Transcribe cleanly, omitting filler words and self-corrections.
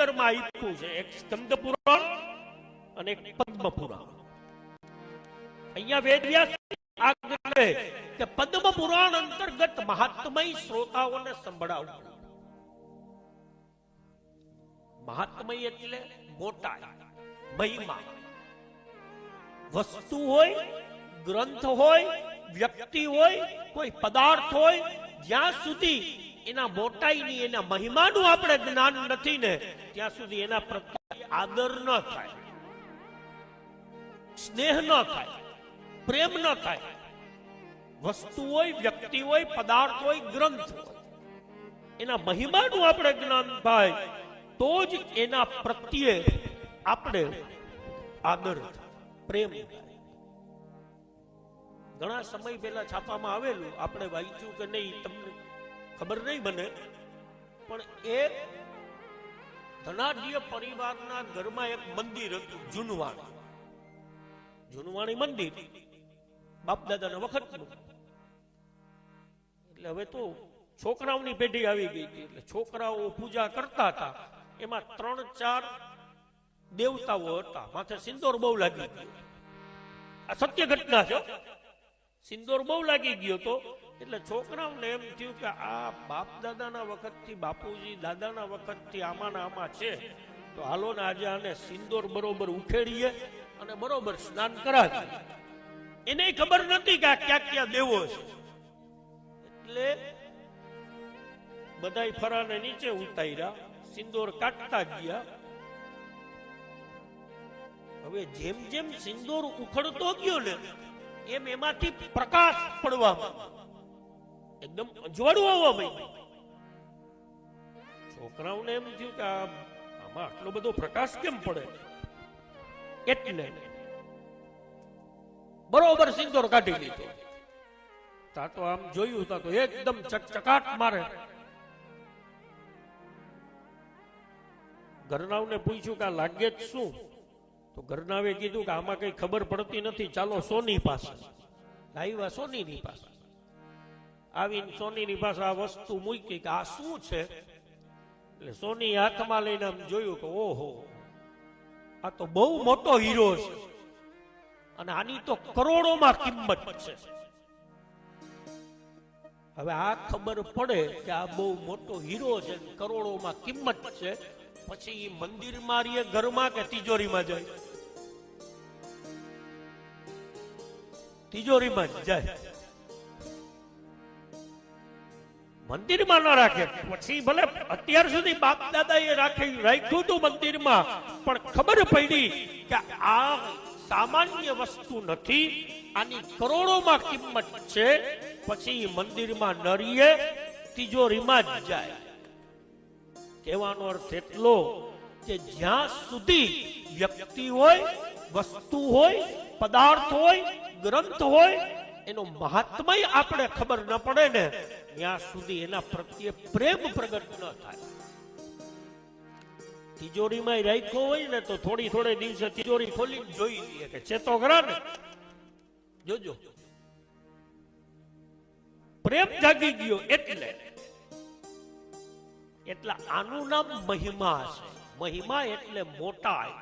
અંદરમાં આપ્યું છે, એક સ્કંદ પુરાણ અને એક પદ્મ પુરાણ. અહીંયા વેદવ્યાસ આગ્રહ કે પદ્મ પુરાણ અંતર્ગત મહાત્મય શ્રોતાઓને સંભળાવવું. મહાત્મય એટલે મોટા, મહિમા. વસ્તુ હોય, ગ્રંથ હોય, વ્યક્તિ હોય, કોઈ પદાર્થ હોય, જ્યાં સુધી એના મોટાઈની, એના મહિમાનું આપણે જ્ઞાન નથી ને ત્યાં સુધી એના પ્રત્યે આદર ન થાય, સ્નેહ ન થાય, પ્રેમ ન થાય. વસ્તુ હોય, વ્યક્તિ હોય, પદાર્થ હોય, ગ્રંથ હોય, એના મહિમાનું આપણે જ્ઞાન થાય તો જ એના પ્રત્યે આપણે આદર, પ્રેમ થાય. ઘણા સમય પહેલા છાપામાં આવેલું, આપણે વાંચ્યું કે નહીં તમને ખબર નહીં મને, પણ એક ધનાઢ્ય પરિવારના ઘરમાં એક મંદિર હતું, જૂનવાણી મંદિર, બાપ દાદાના વખતનું. એટલે હવે તો છોકરાઓની પેઢી આવી ગઈ હતી, એટલે છોકરાઓ પૂજા કરતા હતા. એમાં 3-4 દેવતાઓ હતા, માથે સિંદૂર બહુ લાગી ગયો. આ સત્ય ઘટના છે. સિંદૂર બહુ લાગી ગયો તો એટલે છોકરાઓને એમ થયું કે આ બાપ દાદાના વખતથી, બાપુજી દાદાના વખતથી આમાં છે, તો હાલો ને આજે આને સિંદૂર બરોબર ઉખેડીએ અને બરોબર સ્નાન કરાવીએ. એને ખબર નથી કે આ ક્યાં ક્યાં દેવો છે. એટલે બધાય ફરાને નીચે ઉતાર્યા, સિંદૂર કાઢતા ગયા. હવે જેમ જેમ સિંદૂર ઉખડતો ગયો ને એમ એમાંથી પ્રકાશ પડવા, એકદમ અજવાળું આવવા માંડ્યું. છોકરાઓને એમ થયું કે આમાં આટલો બધો પ્રકાશ કેમ પડે? એટલે બરોબર સિંદૂર કાઢી લીધો. તા તો આમ જોયું તા તો એકદમ ચકચકાટ મારે. ઘરનાવને પૂછ્યું કે આ લાગે જ શું? તો ઘરનાવે કીધું કે આમાં કઈ ખબર પડતી નથી, ચાલો સોની પાસે. લાવ્યા સોનીની પાસે. આવીને સોનીની પાસે આ વસ્તુ મૂકી કે આ શું છે? એટલે સોની હાથમાં લઈને આમ જોયું કે ઓહો, આ તો બહુ મોટો હીરો છે અને આની તો કરોડોમાં કિંમત છે. હવે આ ખબર પડે કે આ બહુ મોટો હીરો છે, કરોડોમાં કિંમત છે, પછી મંદિરમાં રહીએ, ઘરમાં કે તિજોરીમાં જાય? તિજોરીમાં જ જાય, મંદિરમાં ના રાખે. પછી ભલે અત્યાર સુધી બાપ દાદા એ રાખ્યું હતું મંદિરમાં, પણ ખબર પડી કે આ સામાન્ય વસ્તુ નથી, આની કરોડોમાં કિંમત છે. પછી મંદિરમાં ન રહીએ, તિજોરીમાં જ જાય. કહેવાનો અર્થ એટલો કે જ્યાં સુધી વ્યક્તિ હોય, વસ્તુ હોય, પદાર્થ હોય, ગ્રંથ હોય, એનો મહાત્મય આપણે ખબર ન પડે ને ત્યાં સુધી એના પ્રત્યે પ્રેમ પ્રગટ ન થાય. તિજોરીમાં રાખ્યો હોય ને તો થોડે દિવસે તિજોરી ખોલી જોઈ લઈએ કે છે તો ખરા ને, જોજો પ્રેમ જાગી ગયો. એટલે આનું નામ મહિમા છે. મહિમા એટલે મોટાઈ.